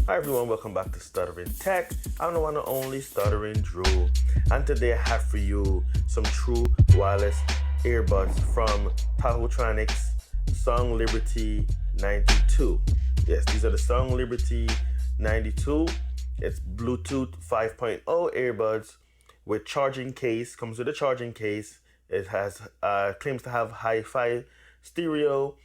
Hi everyone, welcome back to Stuttering Tech. I'm the one and only Stuttering Drew. And today I have for you some true wireless earbuds from TaoTronics SoundLiberty 92. Yes, these are the SoundLiberty 92. It's Bluetooth 5.0 earbuds with charging case, comes with a charging case. It has claims to have hi-fi stereo,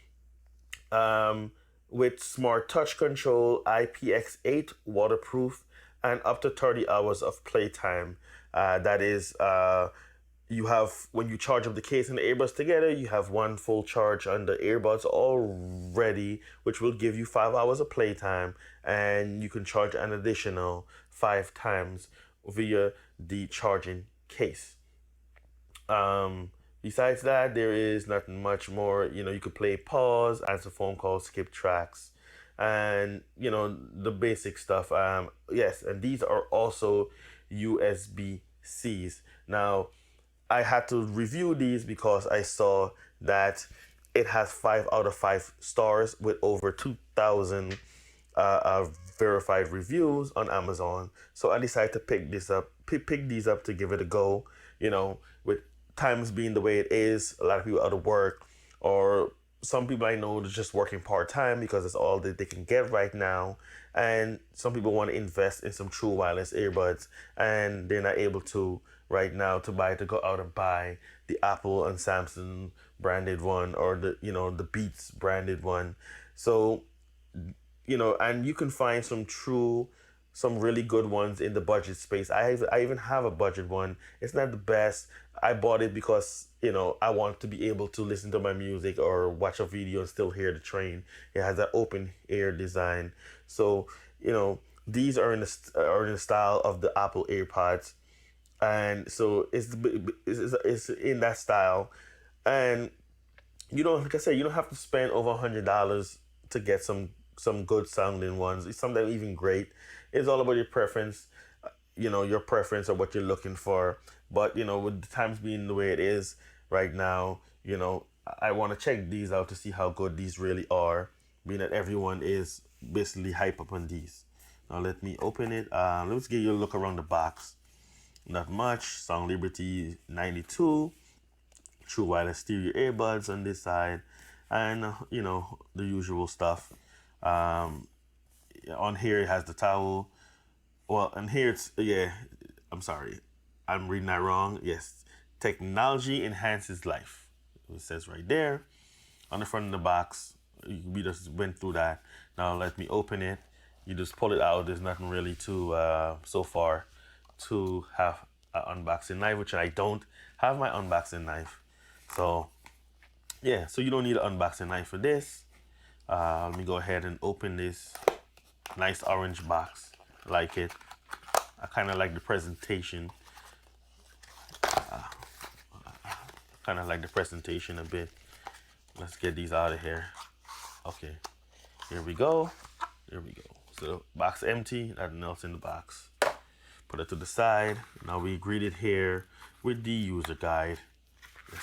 um, with smart touch control, IPX8 waterproof, and up to 30 hours of playtime. That is, you have, when you charge up the case and the earbuds together, you have one full charge on the earbuds already, which will give you 5 hours of playtime, and you can charge an additional 5 times via the charging case. Besides that, there is nothing much more. You could play pause, answer phone calls, skip tracks, and the basic stuff. Yes, and these are also USB Cs. Now, I had to review these because I saw that it has 5 out of 5 stars with over 2,000 verified reviews on Amazon. So I decided to pick these up to give it a go. With times being the way it is, a lot of people out of work, or some people I know are just working part time because it's all that they can get right now. And some people want to invest in some true wireless earbuds, and they're not able to right now to go out and buy the Apple and Samsung branded one, or the Beats branded one. So and you can find some really good ones in the budget space. I even have a budget one. It's not the best. I bought it because I want to be able to listen to my music or watch a video and still hear the train. It has that open ear design. So these are in the style of the Apple AirPods, and so it's in that style. And like I said, you don't have to spend over $100 to get some good sounding ones. Some that are even great. It's all about your preference, your preference or what you're looking for. But with the times being the way it is right now, I want to check these out to see how good these really are, being that everyone is basically hype up on these. Now let me open it. Let's give you a look around the box. Not much. SoundLiberty 92, true wireless stereo earbuds on this side, and the usual stuff. On here it has the towel. Well, and here I'm sorry, I'm reading that wrong. Yes, technology enhances life. It says right there on the front of the box. We just went through that. Now let me open it. You just pull it out. There's nothing really to so far to have an unboxing knife, which I don't have my unboxing knife. So yeah, so you don't need an unboxing knife for this. Let me go ahead and open this nice orange box. Like it. I kind of like the presentation. A bit. Let's get these out of here. Okay, here we go. So box empty, nothing else in the box. Put it to the side. Now we greeted here with the user guide.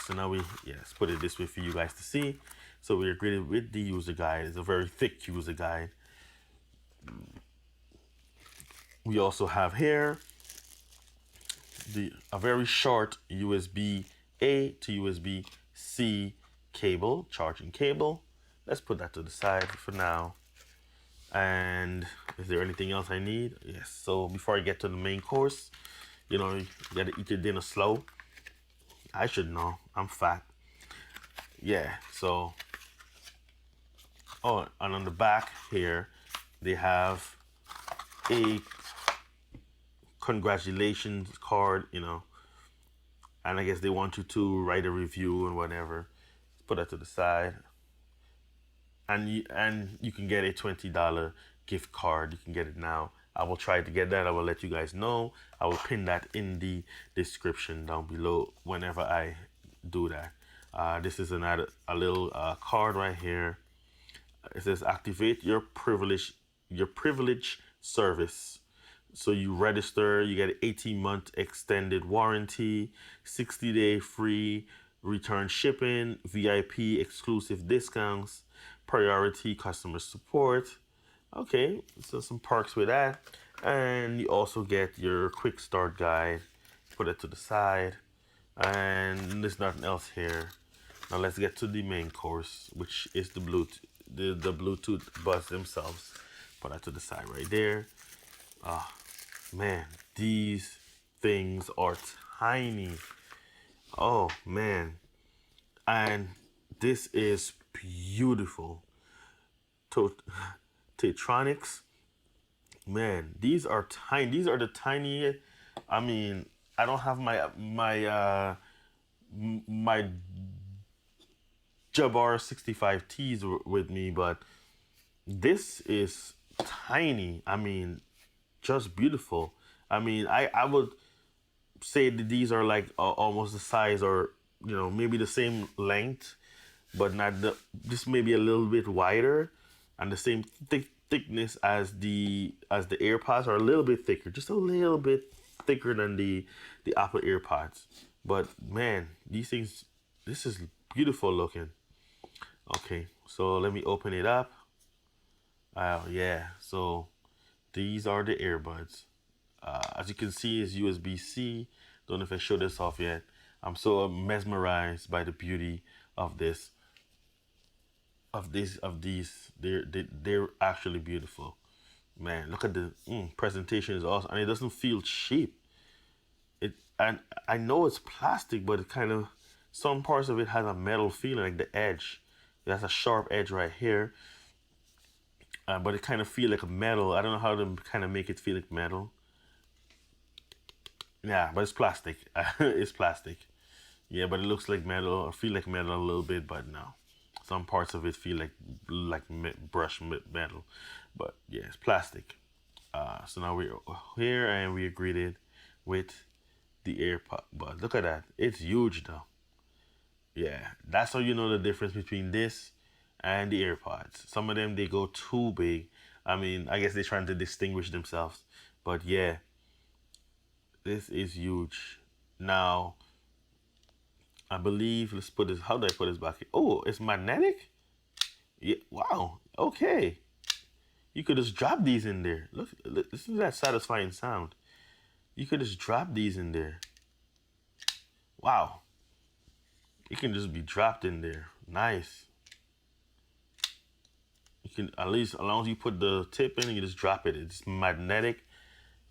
So now let's put it this way for you guys to see. So we are greeted with the user guide. It's a very thick user guide. We also have here a very short USB-A to USB-C cable, charging cable. Let's put that to the side for now. And is there anything else I need? Yes. So before I get to the main course, you gotta eat your dinner slow. I should know. I'm fat. Yeah. So, and on the back here, they have a congratulations card, and I guess they want you to write a review and whatever. Let's put that to the side. And you can get a $20 gift card. You can get it now. I will try to get that. I will let you guys know. I will pin that in the description down below whenever I do that. This is a little card right here. It says activate your privilege service. So you register, you get an 18-month extended warranty, 60-day free return shipping, VIP exclusive discounts, priority customer support, Okay, so some perks with that. And you also get your quick start guide. Put it to the side. And there's nothing else here. Now let's get to the main course, which is the Bluetooth buds themselves. Put that to the side right there. Man, these things are tiny. Oh man. And this is beautiful. To- TaoTronics, man, these are tiny. These are the tiny. I mean, I don't have my Jabbar 65Ts with me, but this is tiny. I mean, just beautiful. I mean, I would say that these are like almost the size, or maybe the same length, but not the. This may be a little bit wider, and the same thickness as the AirPods, are a little bit thicker, just a little bit thicker than the Apple AirPods. But man, these things, this is beautiful looking. Okay, so let me open it up. Oh yeah, so these are the earbuds. As you can see, it's USB-C. Don't know if I showed this off yet. I'm so mesmerized by the beauty of this, of these. They're actually beautiful. Man, look at the presentation is awesome, and it doesn't feel cheap. It and I know it's plastic, but it kind of, some parts of it has a metal feeling, like the edge. It has a sharp edge right here, but it kind of feel like a metal. I don't know how to kind of make it feel like metal. Yeah, but it's plastic. It's plastic. Yeah, but it looks like metal, or feel like metal a little bit, but no. Some parts of it feel like brushed metal, but yeah, it's plastic. So now we're here and we are greeted with the AirPod. But look at that, it's huge though. Yeah, that's how you know the difference between this and the AirPods. Some of them, they go too big. I mean, I guess they're trying to distinguish themselves. But yeah, this is huge. Now, I believe, let's put this, how do I put this back here? Oh, it's magnetic? Yeah, wow. Okay. You could just drop these in there. Look, listen to that satisfying sound. You could just drop these in there. Wow. It can just be dropped in there. Nice. You can, at least, as long as you put the tip in and you just drop it, it's magnetic.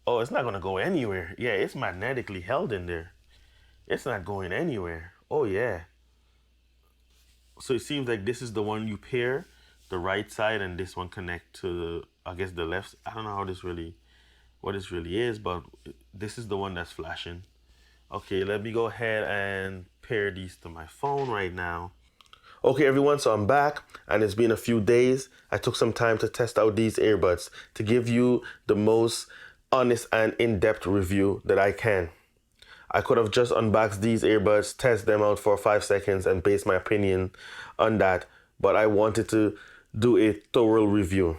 Oh, it's not gonna go anywhere. Yeah, it's magnetically held in there. It's not going anywhere. Oh yeah. So it seems like this is the one you pair, the right side, and this one connect to the, I guess, the left. I don't know how this really, what this really is, but this is the one that's flashing. Okay, let me go ahead and pair these to my phone right now. Okay, everyone, so I'm back, and it's been a few days. I took some time to test out these earbuds to give you the most honest and in-depth review that I can. I could have just unboxed these earbuds, test them out for 5 seconds, and base my opinion on that, but I wanted to do a thorough review.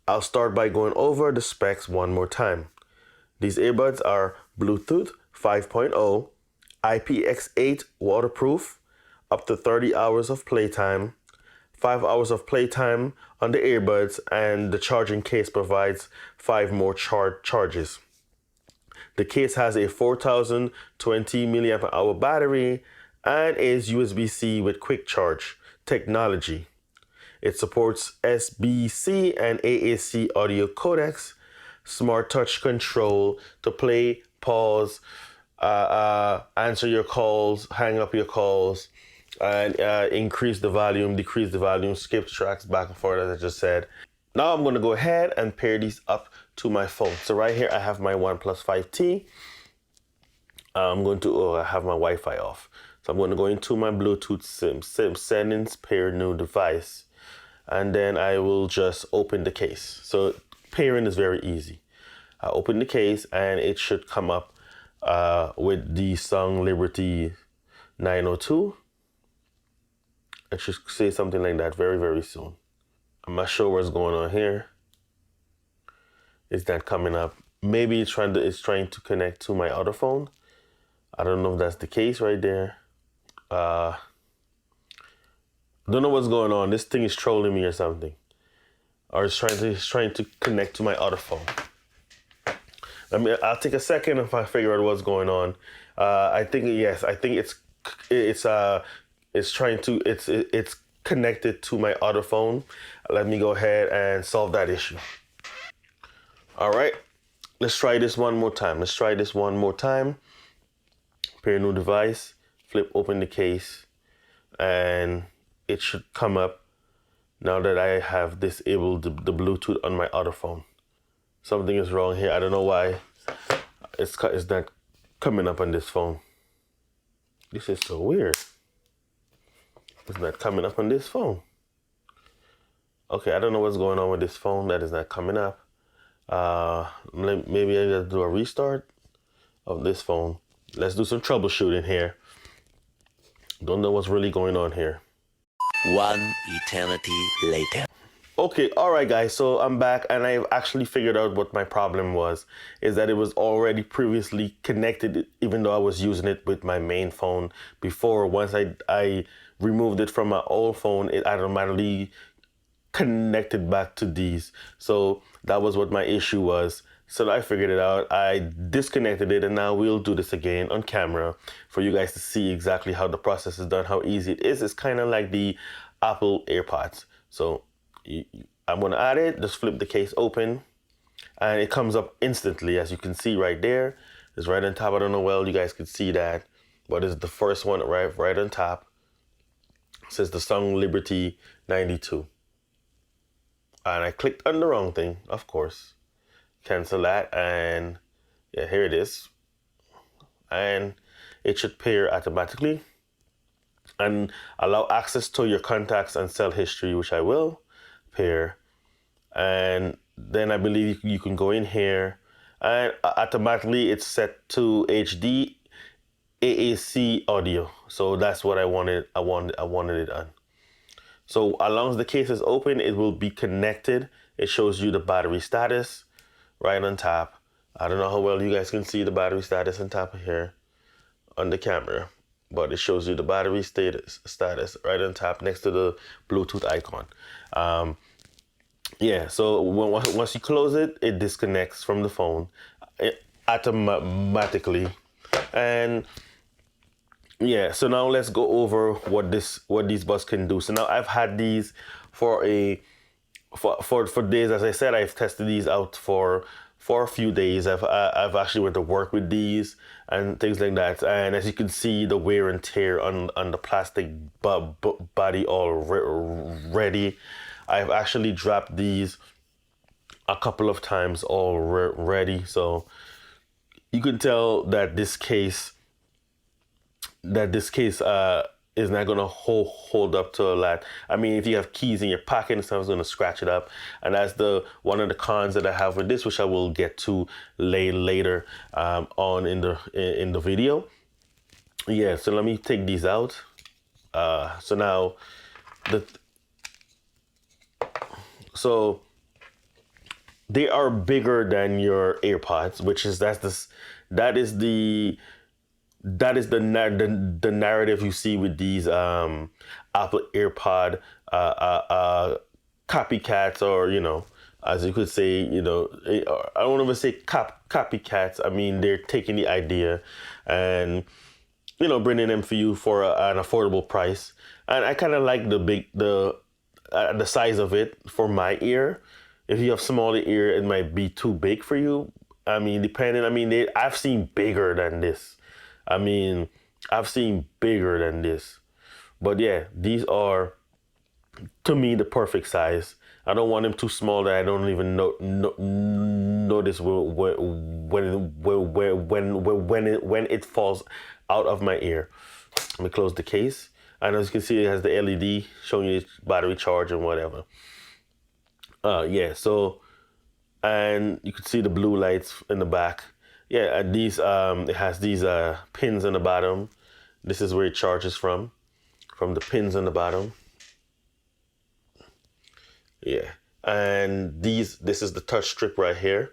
I'll start by going over the specs one more time. These earbuds are Bluetooth 5.0, IPX8 waterproof, up to 30 hours of playtime, 5 hours of playtime on the earbuds, and the charging case provides 5 more charges. The case has a 4020 milliamp hour battery and is USB-C with quick charge technology. It supports SBC and AAC audio codecs, smart touch control to play, pause, answer your calls, hang up your calls, and increase the volume, decrease the volume, skip tracks back and forth, as I just said. Now I'm going to go ahead and pair these up to my phone. So right here I have my OnePlus 5T. I'm going to have my Wi-Fi off. So I'm going to go into my Bluetooth settings, pair new device, and then I will just open the case. So pairing is very easy. I open the case and it should come up with the SoundLiberty 902. It should say something like that very, very soon. I'm not sure what's going on here. It's not coming up. Maybe it's trying to connect to my other phone. I don't know if that's the case right there. Don't know what's going on. This thing is trolling me or something. or it's trying to connect to my other phone. I mean, I'll take a second if I figure out what's going on. I think yes, I think it's trying to it's connected to my other phone. Let me go ahead and solve that issue. All right, let's try this one more time. Pair a new device, flip open the case, and it should come up now that I have disabled the Bluetooth on my other phone. Something is wrong here. I don't know why it's not coming up on this phone. This is so weird. It's not coming up on this phone. Okay, I don't know what's going on with this phone that is not coming up. Maybe I gotta do a restart of this phone. Let's do some troubleshooting here. Don't know what's really going on here. One eternity later. Okay, all right, guys. So I'm back, and I've actually figured out what my problem was. Is that it was already previously connected, even though I was using it with my main phone before. Once I removed it from my old phone, it automatically connected back to these. So that was what my issue was. So I figured it out. I disconnected it, and now we'll do this again on camera for you guys to see exactly how the process is done, how easy it is. It's kind of like the Apple AirPods. So I'm going to add it, just flip the case open, and it comes up instantly, as you can see right there. It's right on top. I don't know well you guys could see that, but it's the first one right on top. It says the SoundLiberty 92. And I clicked on the wrong thing, of course. Cancel that, and yeah, here it is. And it should pair automatically and allow access to your contacts and cell history, which I will pair. And then I believe you can go in here, and automatically it's set to HD AAC audio. So that's what I wanted it on. So as long as the case is open, it will be connected. It shows you the battery status right on top. I don't know how well you guys can see the battery status on top of here on the camera, but it shows you the battery status right on top next to the Bluetooth icon. Yeah, so once you close it, it disconnects from the phone automatically. And yeah, so now let's go over what these buds can do. So now I've had these for days. As I said, I've tested these out for a few days. I've actually went to work with these and things like that. And as you can see, the wear and tear on the plastic body already. I've actually dropped these a couple of times already. So you can tell that this case is not going to hold up to a lot. I mean, if you have keys in your pocket and stuff, it's going to scratch it up. And that's one of the cons that I have with this, which I will get to later on in the video. Yeah, so let me take these out. So now so they are bigger than your AirPods, that is the narrative you see with these Apple AirPod copycats, or as you could say, I don't even say copycats. I mean, they're taking the idea and bringing them for you for an affordable price. And I kind of like the size of it for my ear. If you have smaller ear, it might be too big for you. I mean, I've seen bigger than this. But yeah, these are, to me, the perfect size. I don't want them too small that I don't even notice when it falls out of my ear. Let me close the case. And as you can see, it has the LED showing you battery charge and whatever. Yeah, so, and you can see the blue lights in the back. Yeah, these it has these pins on the bottom. This is where it charges from the pins on the bottom. Yeah, and this is the touch strip right here,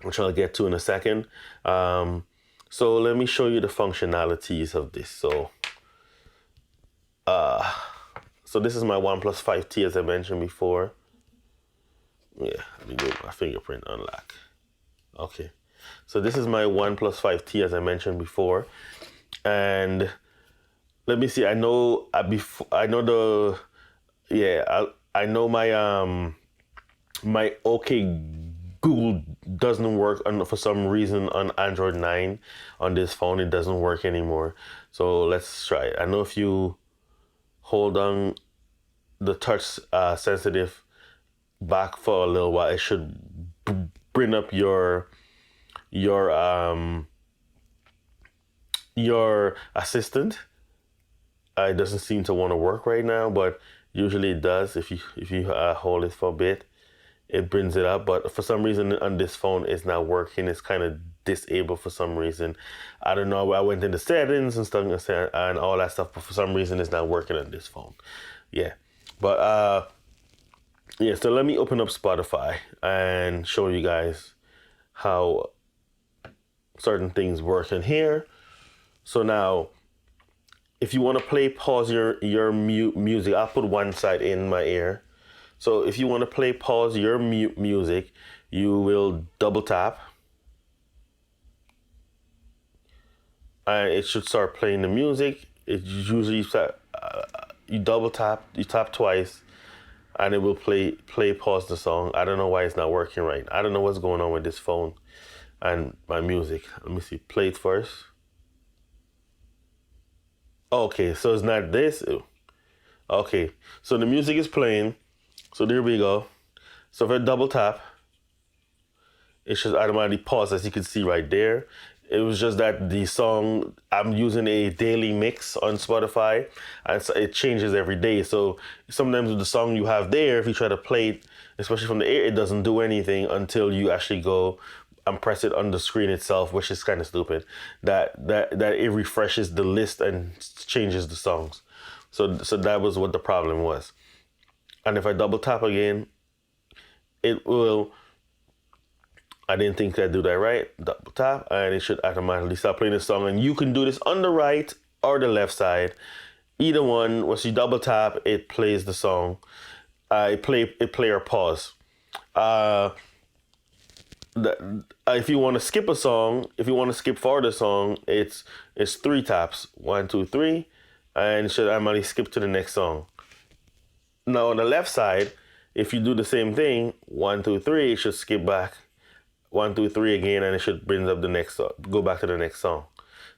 which I'll get to in a second. So let me show you the functionalities of this. So this is my OnePlus 5T, as I mentioned before. Yeah, let me do my fingerprint unlock. Okay, so this is my OnePlus 5T as I mentioned before, and let me see. I know I know the yeah. I know my OK Google doesn't work for some reason on Android 9 on this phone. It doesn't work anymore. So let's try it. I know if you hold on the touch sensitive back for a little while, it should bring up your um your assistant. It doesn't seem to want to work right now, but usually it does if you hold it for a bit. It brings it up, but for some reason on this phone it's not working. It's kind of disabled for some reason. I don't know. I went into settings and stuff and all that stuff, but for some reason it's not working on this phone. Yeah, but yeah. So let me open up Spotify and show you guys how certain things work in here. So now, if you want to play, pause your music. I'll put one side in my ear. So if you want to play, pause your music, you will double tap, and it should start playing the music. It usually you double tap, you tap twice, and it will play pause the song. I don't know why it's not working right. I don't know what's going on with this phone and my music. Let me see. Play it first. Okay, so it's not this. Okay, so the music is playing. So there we go. So if I double tap, it should automatically pause, as you can see right there. It was just that the song, I'm using a daily mix on Spotify, and so it changes every day. So sometimes with the song you have there, if you try to play it, especially from the air, it doesn't do anything until you actually go and press it on the screen itself, which is kind of stupid. That it refreshes the list and changes the songs. So that was what the problem was. And if I double tap again, it will. I didn't think I'd do that right. Double tap, and it should automatically start playing the song. And you can do this on the right or the left side. Either one. Once you double tap, it plays the song. It play or pause. If you want to skip a song, if you want to skip forward a song, it's 3 taps. 1, 2, 3, and it should automatically skip to the next song. Now on the left side, if you do the same thing, 1, 2, 3, it should skip back. 1, 2, 3 again, and it should bring up the next song. Go back to the next song.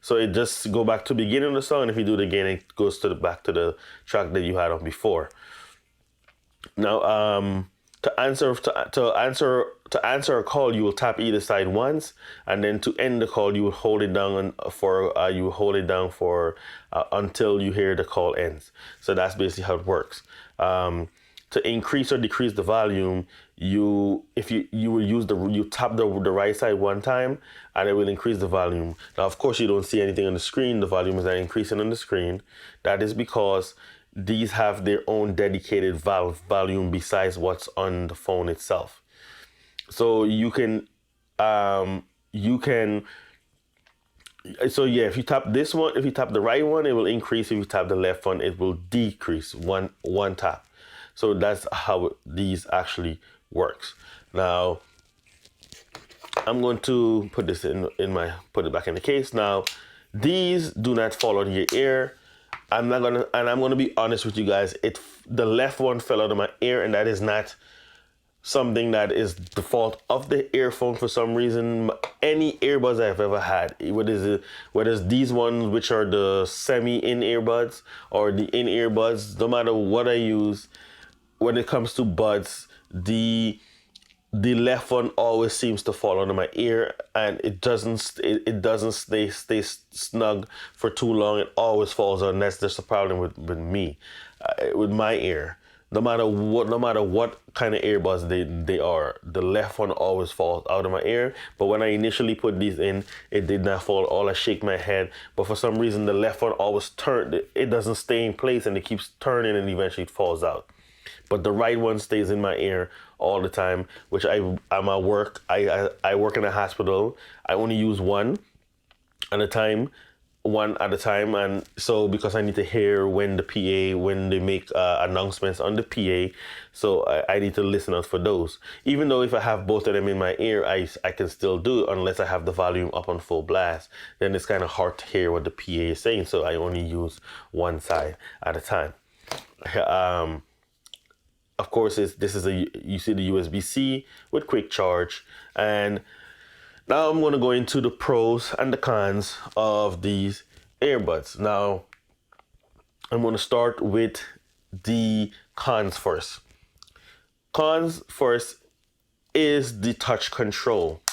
So it just go back to the beginning of the song, and if you do it again, it goes back to the track that you had on before. Now, to answer a call, you will tap either side once, and then to end the call, you will hold it down for until you hear the call ends. So that's basically how it works. To increase or decrease the volume, you tap the right side one time, and it will increase the volume. Now, of course, you don't see anything on the screen. The volume is not increasing on the screen. That is because these have their own dedicated volume besides what's on the phone itself. So you can. So yeah, if you tap this one, if you tap the right one, it will increase. If you tap the left one, it will decrease one tap. So that's how these actually works. Now, I'm going to put this put it back in the case. Now, these do not fall out of your ear. I'm gonna be honest with you guys. The left one fell out of my ear, and that is not something that is the fault of the earphone for some reason. Any earbuds I've ever had, whether it's these ones, which are the semi-in earbuds, or the in earbuds, no matter what I use, when it comes to buds, the left one always seems to fall under my ear, and it doesn't stay snug for too long. It always falls out, and that's just a problem with me, with my ear. No matter what kind of earbuds they are, the left one always falls out of my ear. But when I initially put these in, it did not fall. All I shake my head, but for some reason the left one always it doesn't stay in place, and it keeps turning, and eventually it falls out. But the right one stays in my ear all the time, which I'm at work. I work in a hospital. I only use one at a time, one at a time, and so because I need to hear when they make announcements on the PA, so I need to listen out for those. Even though if I have both of them in my ear, I can still do it unless I have the volume up on full blast. Then it's kind of hard to hear what the PA is saying, so I only use one side at a time. Of course, this is you see the USB-C with quick charge, and now I'm going to go into the pros and the cons of these earbuds. Now, I'm going to start with the cons first. Cons first is the touch control.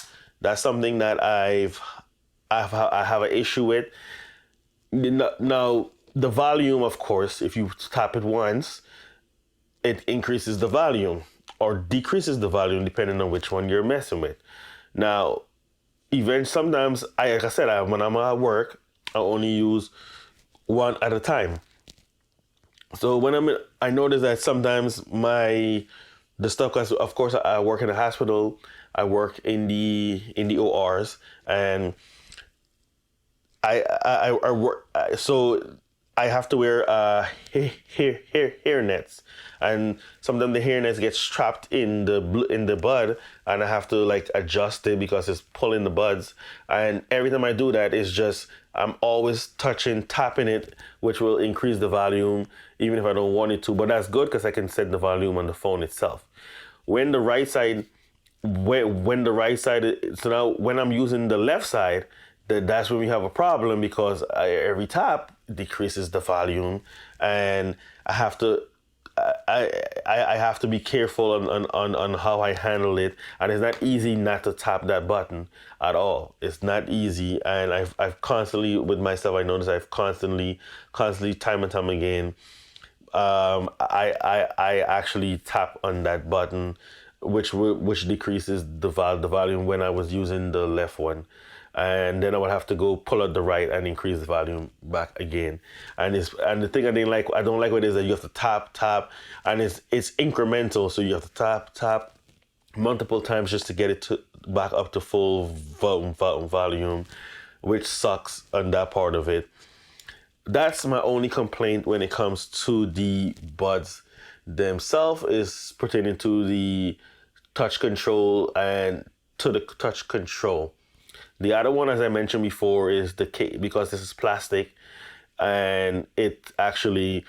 That's something that I have an issue with. Now, the volume, of course, if you tap it once, it increases the volume or decreases the volume depending on which one you're messing with. Now, sometimes like I said, when I'm at work, I only use one at a time. So I notice that sometimes the stuff, because of course I work in a hospital, I work in the ORs, and I work, so I have to wear hair nets, and sometimes the hair nets gets trapped in the bud, and I have to like adjust it because it's pulling the buds. And every time I do that, it's just I'm always tapping it, which will increase the volume even if I don't want it to. But that's good because I can set the volume on the phone itself. When the right side, so now when I'm using the left side, that's when we have a problem because every tap decreases the volume, and I have to I have to be careful on how I handle it, and it's not easy not to tap that button at all. It's not easy, and I've constantly with myself. I notice I've constantly time and time again. I actually tap on that button, which decreases the volume when I was using the left one, and then I would have to go pull out the right and increase the volume back again. And the thing I don't like what it is that you have to tap, and it's incremental, so you have to tap multiple times just to get it back up to full volume, which sucks on that part of it. That's my only complaint when it comes to the buds themselves, is pertaining to the touch control and to the touch control. The other one, as I mentioned before, is the case, because this is plastic, and it actually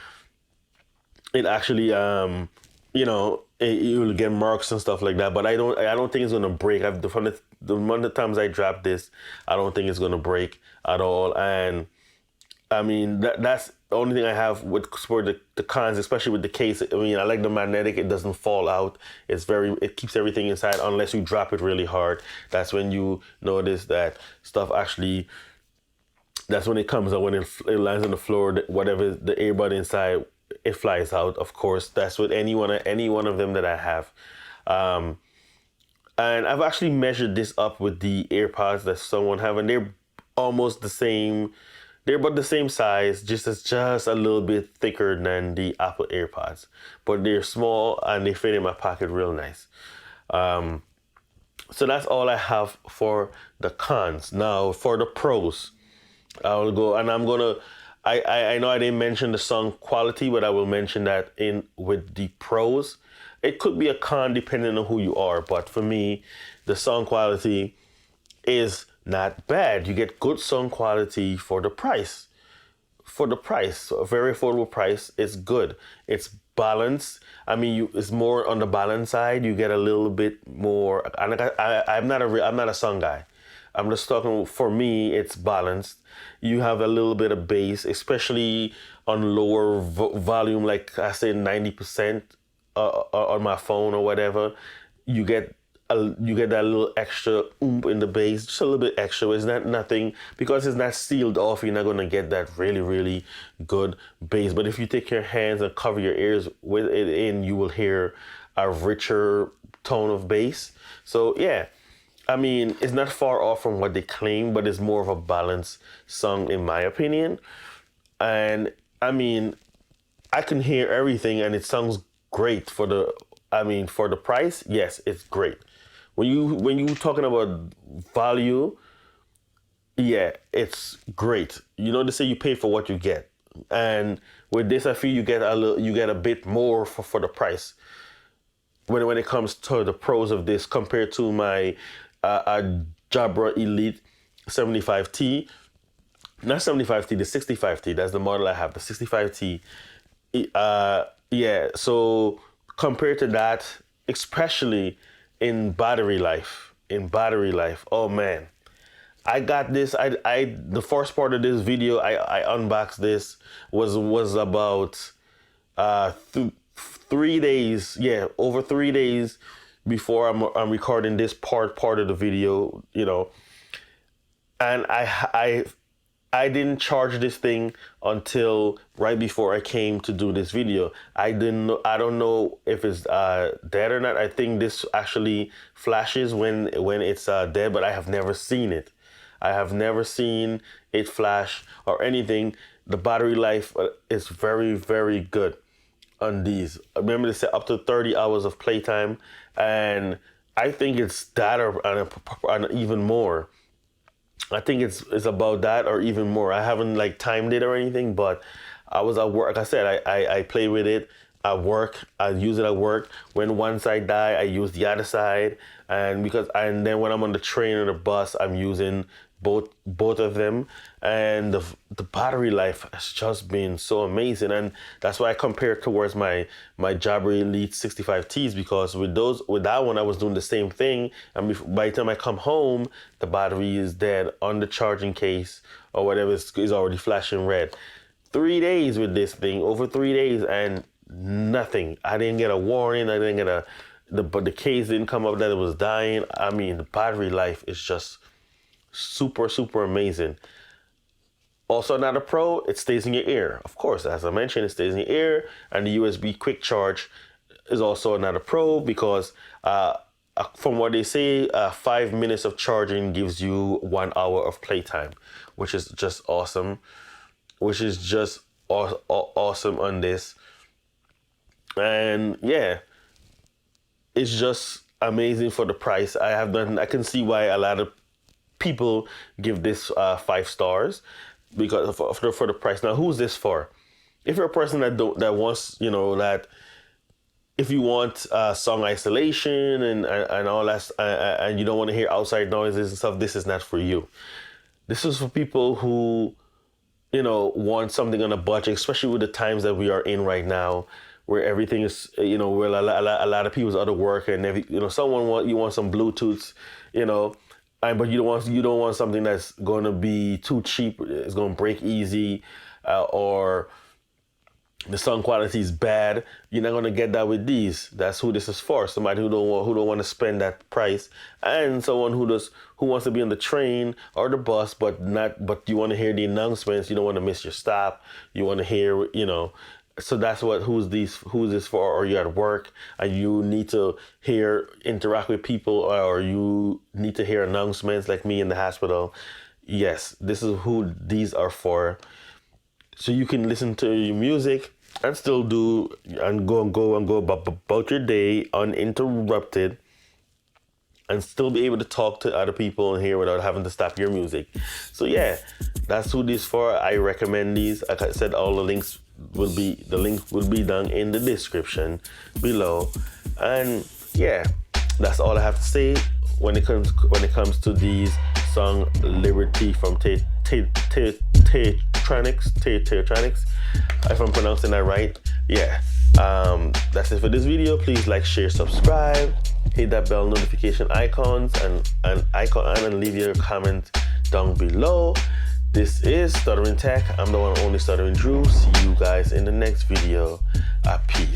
you'll get marks and stuff like that. But I don't think it's gonna break. From the amount of times I dropped this, I don't think it's gonna break at all. And I mean, that's the only thing I have for the cons, especially with the case. I mean, I like the magnetic; it doesn't fall out. It keeps everything inside unless you drop it really hard. That's when you notice that stuff actually. That's when it comes out, when it lands on the floor. Whatever the earbud inside, it flies out. Of course, that's with any one of them that I have. And I've actually measured this up with the AirPods that someone have, and they're almost the same. They're about the same size, just a little bit thicker than the Apple AirPods, but they're small and they fit in my pocket real nice. So that's all I have for the cons. Now for the pros, I will go, and I'm gonna. I know I didn't mention the sound quality, but I will mention that with the pros. It could be a con depending on who you are, but for me, the sound quality is not bad. You get good sound quality for the price. A very affordable price. It's good. It's balanced. I mean, it's more on the balance side. You get a little bit more. I'm not a sound guy. I'm just talking, for me, it's balanced. You have a little bit of bass, especially on lower volume, like I said, 90% on my phone or whatever. You get that little extra oomph in the bass, just a little bit extra. It's not nothing, because it's not sealed off. You're not gonna get that really, really good bass. But if you take your hands and cover your ears with it in, you will hear a richer tone of bass. So yeah, I mean, it's not far off from what they claim, but it's more of a balanced song in my opinion. And I mean, I can hear everything, and it sounds great for the price. Yes, it's great. When you talking about value, Yeah, it's great. You know, they say you pay for what you get, and with this, I feel you get a bit more for the price when it comes to the pros of this compared to my Jabra Elite 75T. Not 75T, the 65T. That's the model I have, the 65T. Yeah, so compared to that, especially in battery life, oh man, I got this. The first part of this video, I unboxed this was about 3 days. Yeah, over 3 days before I'm recording this part of the video. And I didn't charge this thing until right before I came to do this video. I don't know if it's dead or not. I think this actually flashes when it's dead, but I have never seen it. I have never seen it flash or anything. The battery life is very, very good on these. Remember, they said up to 30 hours of playtime, and I think it's that and even more. I think it's about that or even more. I haven't like timed it or anything, but I was at work. Like I said, I play with it at work. I use it at work. When one side die, I use the other side, and then when I'm on the train or the bus, I'm using both of them, and the battery life has just been so amazing. And that's why I compare it towards my Jabra Elite 65Ts, because with that one I was doing the same thing, and by the time I come home, the battery is dead on the charging case or whatever is already flashing red. 3 days with this thing, over 3 days, and nothing. I didn't get a warning. I didn't get the case didn't come up that it was dying. I mean, the battery life is just super, super amazing. Also, another pro, it stays in your ear. Of course, as I mentioned, it stays in your ear, and the USB quick charge is also another pro, because from what they say, 5 minutes of charging gives you 1 hour of playtime, which is just awesome. Awesome on this. And yeah, it's just amazing for the price. I can see why a lot of people give this 5 stars, because for the price. Now, who's this for? If you're a person that wants, that if you want song isolation and all that, and you don't want to hear outside noises and stuff, this is not for you. This is for people who, want something on a budget, especially with the times that we are in right now, where everything is, where a lot of people's out of work, and you want some Bluetooths, but you don't want something that's going to be too cheap. It's going to break easy, or the sound quality is bad. You're not going to get that with these. That's who this is for. Somebody who don't want to spend that price, and someone who wants to be on the train or the bus, but you want to hear the announcements. You don't want to miss your stop. You want to hear, So that's who's this for? Or you're at work and you need to interact with people, or you need to hear announcements like me in the hospital. Yes, this is who these are for. So you can listen to your music and still go about your day uninterrupted, and still be able to talk to other people and hear without having to stop your music. So yeah, that's who these for. I recommend these. Like I said, all the link will be down in the description below. And yeah, that's all I have to say when it comes to these SoundLiberty from TaoTronics, if I'm pronouncing that right. Yeah, that's it for this video. Please like, share, subscribe, hit that bell notification icons and leave your comment down below. This is Stuttering Tech. I'm the one only Stuttering Drew. See you guys in the next video. Peace.